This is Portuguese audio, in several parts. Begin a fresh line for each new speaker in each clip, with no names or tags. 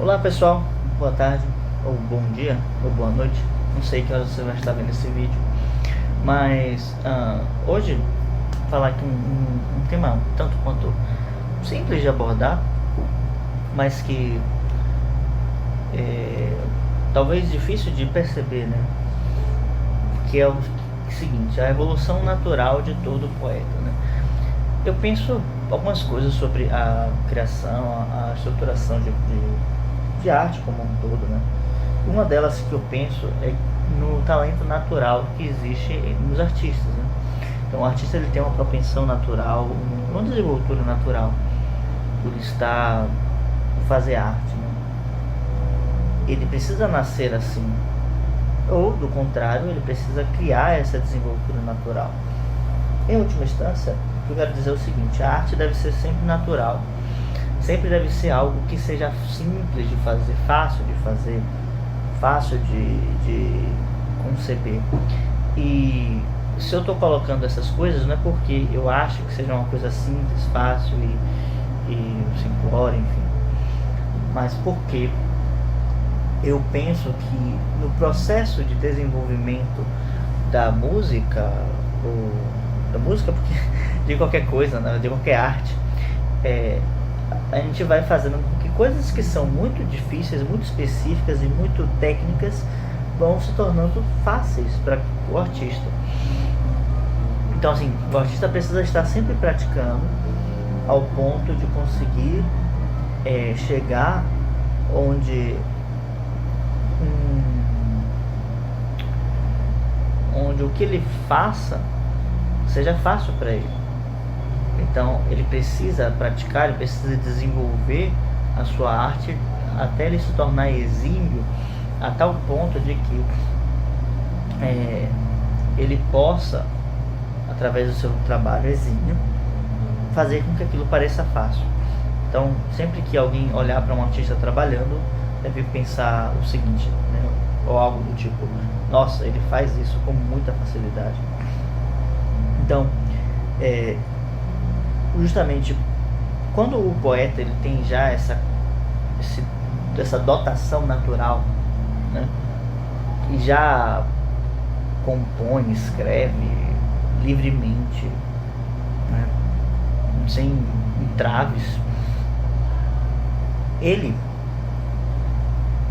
Olá pessoal, boa tarde, ou bom dia, ou boa noite, não sei que horas você vai estar vendo esse vídeo, mas hoje vou falar aqui um tema tanto quanto simples de abordar, mas que talvez difícil de perceber, né? Que é o seguinte: a evolução natural de todo poeta, né? Eu penso algumas coisas sobre a criação, a estruturação de arte como um todo, né? Uma delas que eu penso é no talento natural que existe nos artistas, né? Então o artista ele tem uma propensão natural, uma desenvoltura natural por estar, por fazer arte, né? Ele precisa nascer assim, ou do contrário, ele precisa criar essa desenvoltura natural. Em última instância, o que eu quero dizer é o seguinte: a arte deve ser sempre natural, sempre deve ser algo que seja simples de fazer, fácil de fazer, fácil de conceber. E se eu estou colocando essas coisas, não é porque eu acho que seja uma coisa simples, fácil e simplória, enfim, mas porque eu penso que no processo de desenvolvimento da música, ou da música, porque de qualquer coisa, né, de qualquer arte, a gente vai fazendo com que coisas que são muito difíceis, muito específicas e muito técnicas vão se tornando fáceis para o artista. Então, assim, o artista precisa estar sempre praticando ao ponto de conseguir chegar onde o que ele faça seja fácil para ele. Então ele precisa praticar, ele precisa desenvolver a sua arte até ele se tornar exímio, a tal ponto de que ele possa, através do seu trabalho exímio, fazer com que aquilo pareça fácil. Então, sempre que alguém olhar para um artista trabalhando, deve pensar o seguinte, né? Ou algo do tipo: nossa, ele faz isso com muita facilidade. Então, justamente quando o poeta ele tem já essa dotação natural, né, e já compõe, escreve livremente, né, sem entraves, ele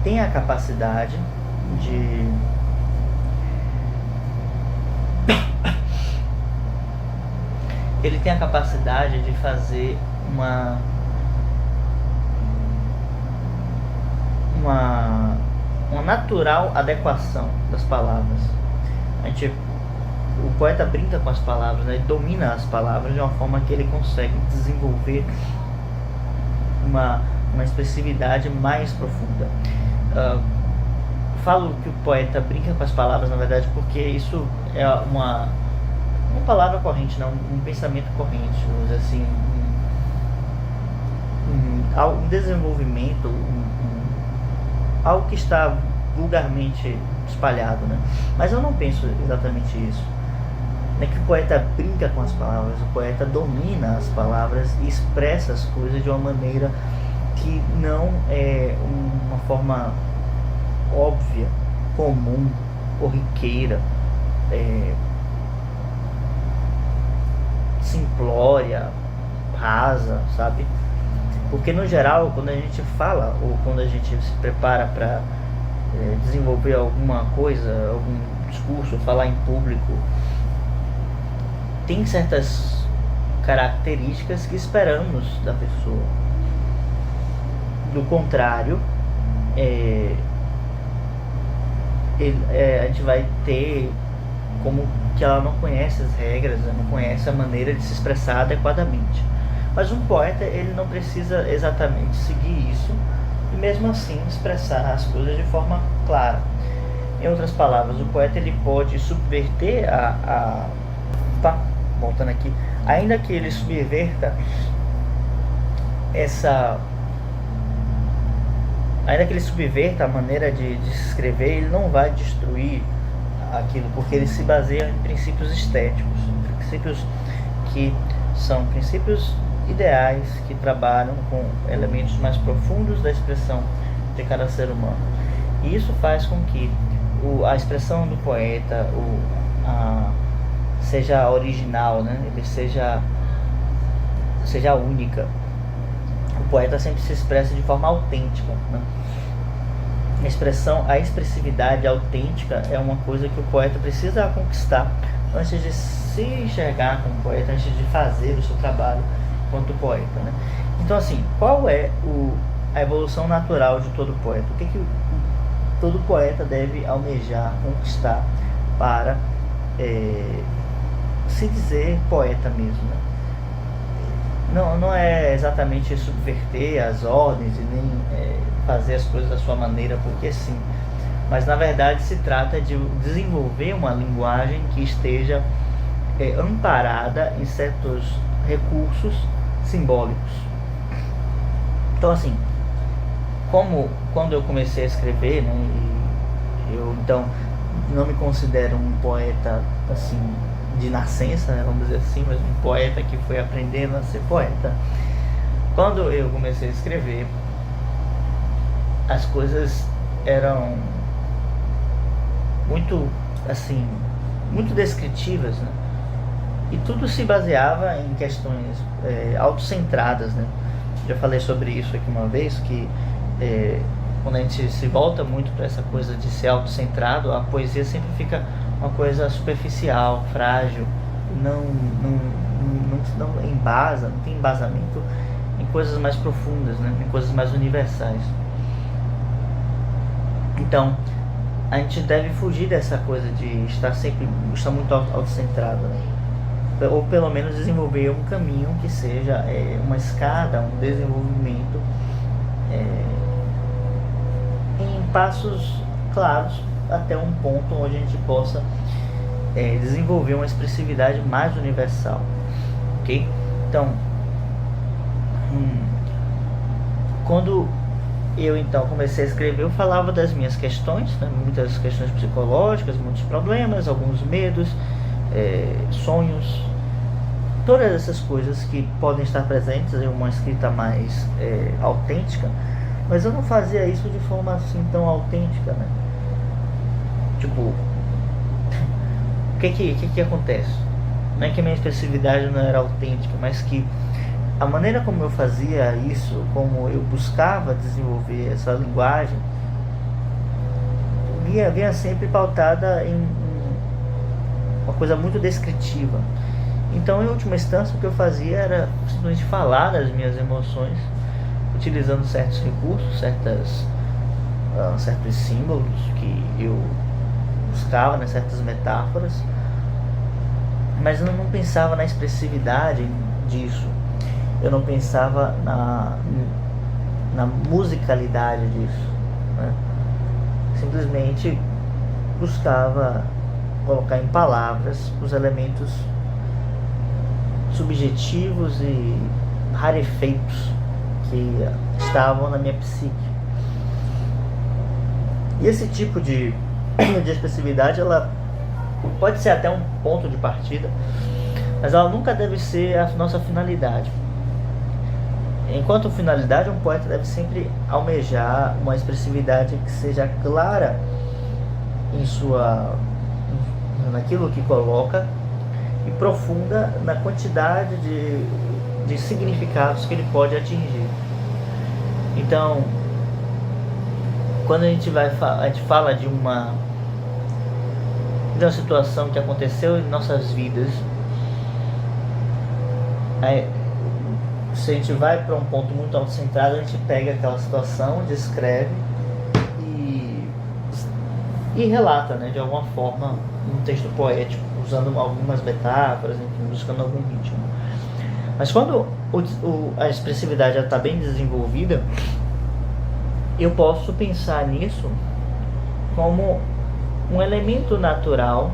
tem a capacidade de fazer uma natural adequação das palavras. O poeta brinca com as palavras, né? Ele domina as palavras de uma forma que ele consegue desenvolver uma expressividade mais profunda. Falo que o poeta brinca com as palavras, na verdade, porque isso é uma palavra corrente, não, um pensamento corrente, vamos dizer assim, um desenvolvimento, algo que está vulgarmente espalhado, né? Mas eu não penso exatamente isso. Não é que o poeta brinca com as palavras, o poeta domina as palavras e expressa as coisas de uma maneira que não é uma forma óbvia, comum, corriqueira, simplória, rasa, sabe? Porque no geral, quando a gente fala ou quando a gente se prepara para desenvolver alguma coisa, algum discurso, falar em público, tem certas características que esperamos da pessoa. Do contrário, a gente vai ter como que ela não conhece as regras, não conhece a maneira de se expressar adequadamente. Mas um poeta, ele não precisa exatamente seguir isso e mesmo assim expressar as coisas de forma clara. Em outras palavras, o poeta ele pode subverter voltando aqui, ainda que ele subverta a maneira de se escrever, ele não vai destruir aquilo, porque ele se baseia em princípios estéticos, princípios que são princípios ideais, que trabalham com elementos mais profundos da expressão de cada ser humano. E isso faz com que a expressão do poeta seja original, né? Ele seja única. O poeta sempre se expressa de forma autêntica, né? A expressividade autêntica é uma coisa que o poeta precisa conquistar antes de se enxergar como poeta, antes de fazer o seu trabalho quanto poeta, né? Então, assim, qual é a evolução natural de todo poeta? O que todo poeta deve almejar, conquistar para se dizer poeta mesmo, né? Não é exatamente subverter as ordens e nem fazer as coisas da sua maneira porque sim, mas na verdade se trata de desenvolver uma linguagem que esteja amparada em certos recursos simbólicos. Então, assim, quando eu comecei a escrever, né, eu então não me considero um poeta assim de nascença, né, vamos dizer assim, mas um poeta que foi aprendendo a ser poeta. Quando eu comecei a escrever, as coisas eram muito descritivas, né? E tudo se baseava em questões autocentradas, né? Já falei sobre isso aqui uma vez, que quando a gente se volta muito para essa coisa de ser autocentrado, a poesia sempre fica uma coisa superficial, frágil, não embasa, não tem embasamento em coisas mais profundas, né? Em coisas mais universais. Então, a gente deve fugir dessa coisa de estar muito autocentrado, né? Ou pelo menos desenvolver um caminho que seja uma escada, um desenvolvimento em passos claros até um ponto onde a gente possa desenvolver uma expressividade mais universal, ok? Então, quando eu então comecei a escrever, eu falava das minhas questões, né? Muitas questões psicológicas, muitos problemas, alguns medos, sonhos, todas essas coisas que podem estar presentes em uma escrita mais autêntica, mas eu não fazia isso de forma assim tão autêntica, né? Tipo, o que acontece? Não é que a minha expressividade não era autêntica, mas que a maneira como eu fazia isso, como eu buscava desenvolver essa linguagem, vinha sempre pautada em uma coisa muito descritiva. Então, em última instância, o que eu fazia era simplesmente falar das minhas emoções, utilizando certos recursos, certos símbolos que eu buscava, né, certas metáforas, mas eu não pensava na expressividade disso. Eu não pensava na musicalidade disso, né? Simplesmente buscava colocar em palavras os elementos subjetivos e rarefeitos que estavam na minha psique. E esse tipo de expressividade, ela pode ser até um ponto de partida, mas ela nunca deve ser a nossa finalidade. Enquanto finalidade, um poeta deve sempre almejar uma expressividade que seja clara naquilo que coloca e profunda na quantidade de significados que ele pode atingir. Então, quando a gente fala de uma situação que aconteceu em nossas vidas, se a gente vai para um ponto muito autocentrado, a gente pega aquela situação, descreve e relata, né, de alguma forma, um texto poético, usando algumas metáforas, enfim, buscando algum ritmo. Mas quando a expressividade está bem desenvolvida, eu posso pensar nisso como um elemento natural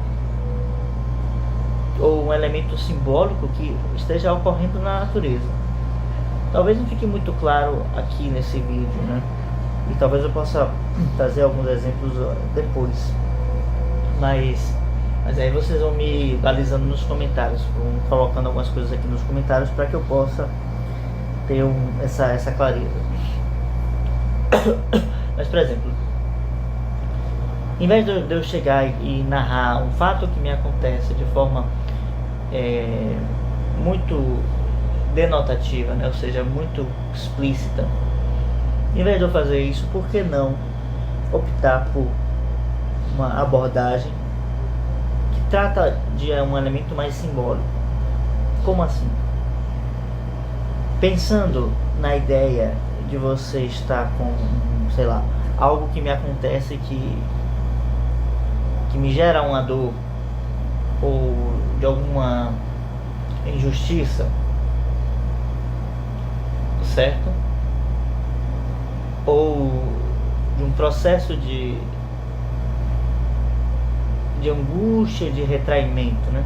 ou um elemento simbólico que esteja ocorrendo na natureza. Talvez não fique muito claro aqui nesse vídeo, né? E talvez eu possa trazer alguns exemplos depois. Mas aí vocês vão me balizando nos comentários, vão colocando algumas coisas aqui nos comentários para que eu possa ter essa clareza. Mas, por exemplo, em vez de eu chegar e narrar um fato que me acontece de forma muito denotativa, né? Ou seja, muito explícita, em vez de eu fazer isso, por que não optar por uma abordagem que trata de um elemento mais simbólico? Como assim? Pensando na ideia de você estar com, sei lá, algo que me acontece que me gera uma dor, ou de alguma injustiça, certo? Ou de um processo de angústia, de retraimento, né?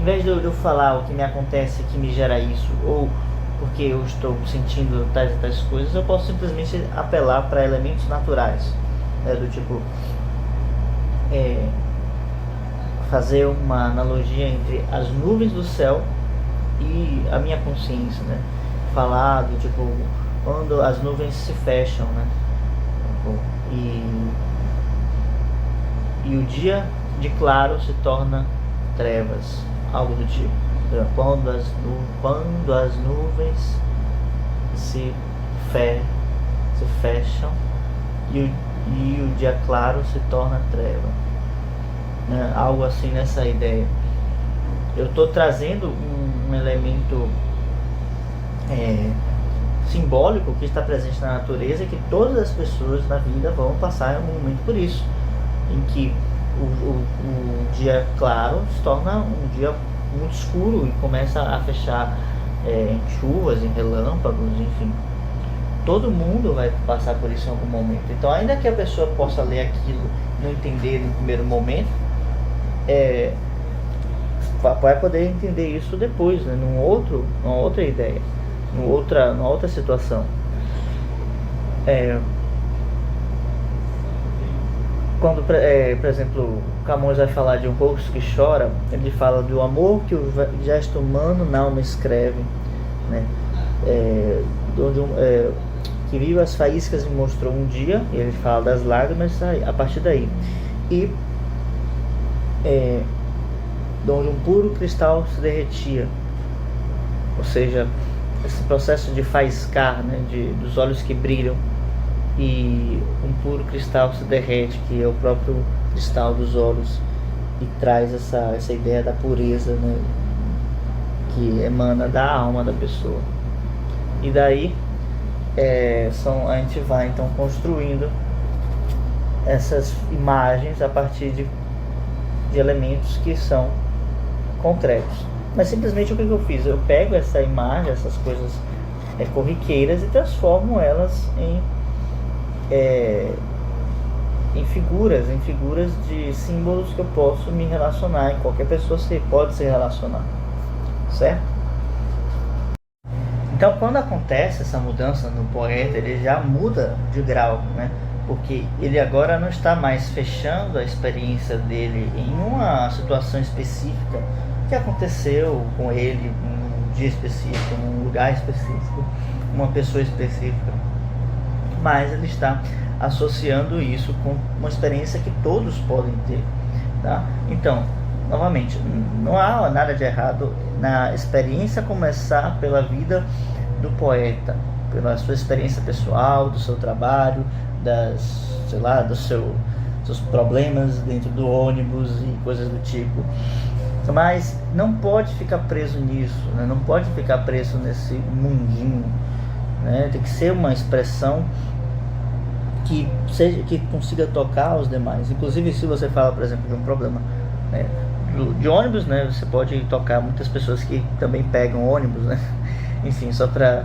Em vez de eu falar o que me acontece que me gera isso, ou porque eu estou sentindo tais e tais coisas, eu posso simplesmente apelar para elementos naturais, né? Do tipo, fazer uma analogia entre as nuvens do céu e a minha consciência, né? Falar do tipo, quando as nuvens se fecham, né? E o dia de claro se torna trevas, algo do tipo. Quando as nuvens se fecham e o dia claro se torna treva, né? Algo assim nessa ideia. Eu estou trazendo um elemento simbólico que está presente na natureza, que todas as pessoas na vida vão passar um momento por isso, em que o dia claro se torna um dia muito escuro e começa a fechar em chuvas, em relâmpagos, enfim. Todo mundo vai passar por isso em algum momento. Então, ainda que a pessoa possa ler aquilo e não entender no primeiro momento, vai poder entender isso depois, né? Numa outra ideia, numa outra situação. Quando, por exemplo, Camões vai falar de um rosto que chora, ele fala do amor que o gesto humano na alma escreve, né? Que viu as faíscas e mostrou um dia, e ele fala das lágrimas a partir daí. E de onde um puro cristal se derretia, ou seja, esse processo de faiscar, né? Dos olhos que brilham, e um puro cristal se derrete, que é o próprio cristal dos olhos, e traz essa ideia da pureza, né? Que emana da alma da pessoa. E daí a gente vai então construindo essas imagens a partir de elementos que são concretos. Mas simplesmente o que eu fiz? Eu pego essa imagem, essas coisas corriqueiras, e transformo elas em figuras de símbolos que eu posso me relacionar, e qualquer pessoa pode se relacionar, certo? Então, quando acontece essa mudança no poeta, ele já muda de grau, né? Porque ele agora não está mais fechando a experiência dele em uma situação específica que aconteceu com ele, num dia específico, num lugar específico, uma pessoa específica, mas ele está associando isso com uma experiência que todos podem ter, tá? Então, novamente, não há nada de errado na experiência começar pela vida do poeta, pela sua experiência pessoal, do seu trabalho, dos seus problemas dentro do ônibus e coisas do tipo. Mas não pode ficar preso nisso, né? Não pode ficar preso nesse mundinho, né? Tem que ser uma expressão que consiga tocar os demais. Inclusive, se você fala, por exemplo, de um problema, né, de ônibus, né, você pode tocar muitas pessoas que também pegam ônibus, né? Enfim, só para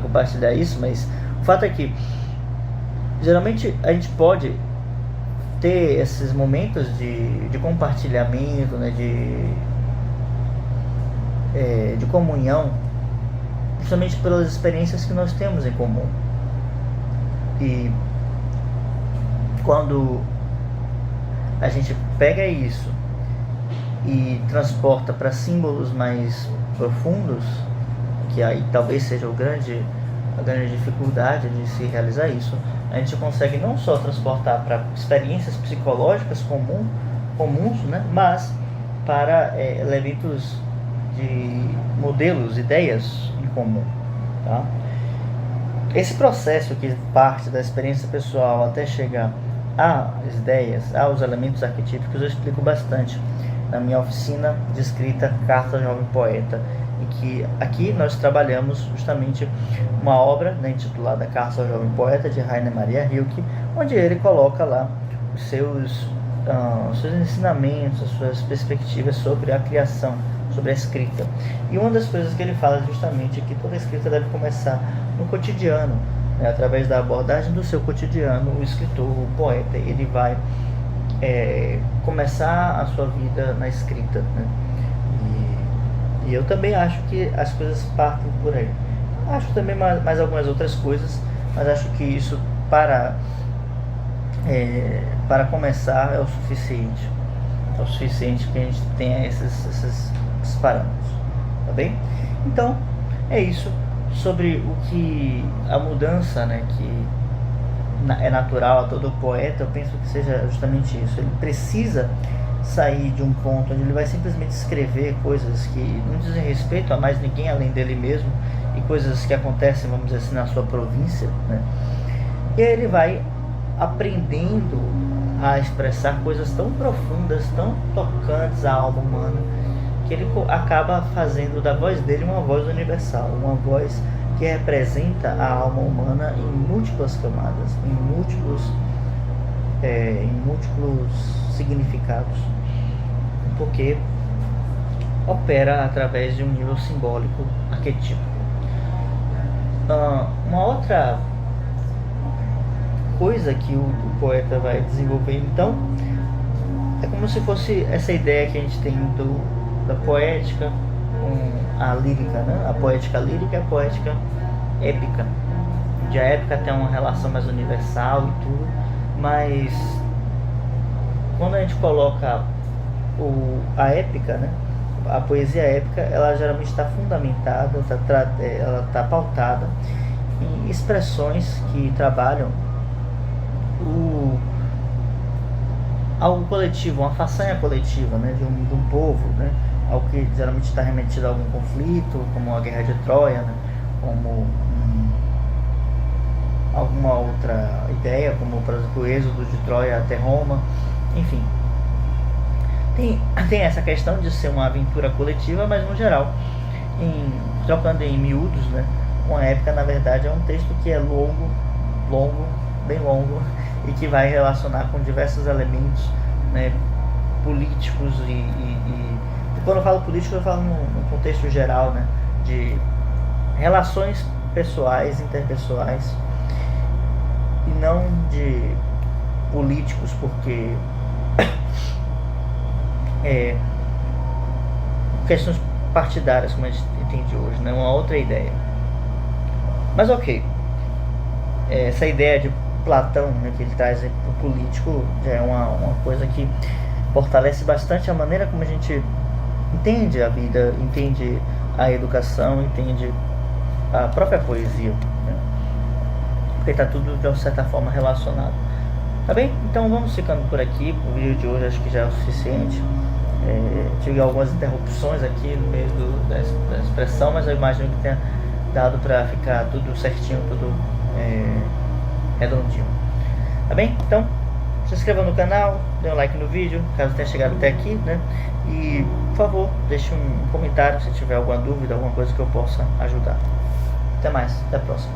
compartilhar isso. Mas o fato é que geralmente a gente pode ter esses momentos de compartilhamento, né, de comunhão, justamente pelas experiências que nós temos em comum. E quando a gente pega isso e transporta para símbolos mais profundos, que aí talvez seja a grande dificuldade de se realizar isso, a gente consegue não só transportar para experiências psicológicas comuns, né, mas para elementos de modelos, ideias em comum, tá? Esse processo que parte da experiência pessoal até chegar às ideias, aos elementos arquetípicos, eu explico bastante na minha oficina de escrita Carta Jovem Poeta, em que aqui nós trabalhamos justamente uma obra, né, intitulada Carta ao Jovem Poeta, de Rainer Maria Rilke, onde ele coloca lá os seus ensinamentos, as suas perspectivas sobre a criação, sobre a escrita. E uma das coisas que ele fala justamente é que toda escrita deve começar no cotidiano, né, através da abordagem do seu cotidiano. O escritor, o poeta, ele vai começar a sua vida na escrita, né? E eu também acho que as coisas partem por aí. Acho também mais algumas outras coisas, mas acho que isso para começar é o suficiente. É o suficiente que a gente tenha esses parâmetros, tá bem? Então, é isso sobre o que a mudança, né, que é natural a todo poeta. Eu penso que seja justamente isso. Ele precisa sair de um ponto onde ele vai simplesmente escrever coisas que não dizem respeito a mais ninguém além dele mesmo, e coisas que acontecem, vamos dizer assim, na sua província, né? E aí ele vai aprendendo a expressar coisas tão profundas, tão tocantes à alma humana, que ele acaba fazendo da voz dele uma voz universal, uma voz que representa a alma humana em múltiplas camadas, em múltiplos significados, porque opera através de um nível simbólico arquetípico. Uma outra coisa que o poeta vai desenvolver, então, é como se fosse essa ideia que a gente tem da poética com a lírica, né? A poética lírica e a poética épica, onde a épica tem uma relação mais universal e tudo, mas quando a gente coloca a épica, né? A poesia épica, ela geralmente está fundamentada, ela está pautada em expressões que trabalham algo coletivo, uma façanha coletiva, né, de um povo, né, algo que geralmente está remetido a algum conflito, como a Guerra de Troia, né, como alguma outra ideia, como por exemplo o êxodo de Troia até Roma, enfim. Tem essa questão de ser uma aventura coletiva, mas no geral, trocando em miúdos, né, uma épica na verdade é um texto que é bem longo, e que vai relacionar com diversos elementos, né, políticos e quando eu falo político eu falo no contexto geral, né, de relações pessoais, interpessoais, e não de políticos, porque questões partidárias, como a gente entende hoje, né, uma outra ideia. Mas ok, essa ideia de Platão, né, que ele traz para o político, já é uma coisa que fortalece bastante a maneira como a gente entende a vida, entende a educação, entende a própria poesia, né? Porque está tudo de uma certa forma relacionado. Tá bem? Então vamos ficando por aqui. O vídeo de hoje acho que já é o suficiente. Tive algumas interrupções aqui no meio da expressão, mas eu imagino que tenha dado para ficar tudo certinho, tudo redondinho. Tá bem? Então se inscreva no canal, dê um like no vídeo caso tenha chegado até aqui, né? E por favor deixe um comentário se tiver alguma dúvida, alguma coisa que eu possa ajudar. Até mais, até a próxima.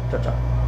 Tchau, tchau.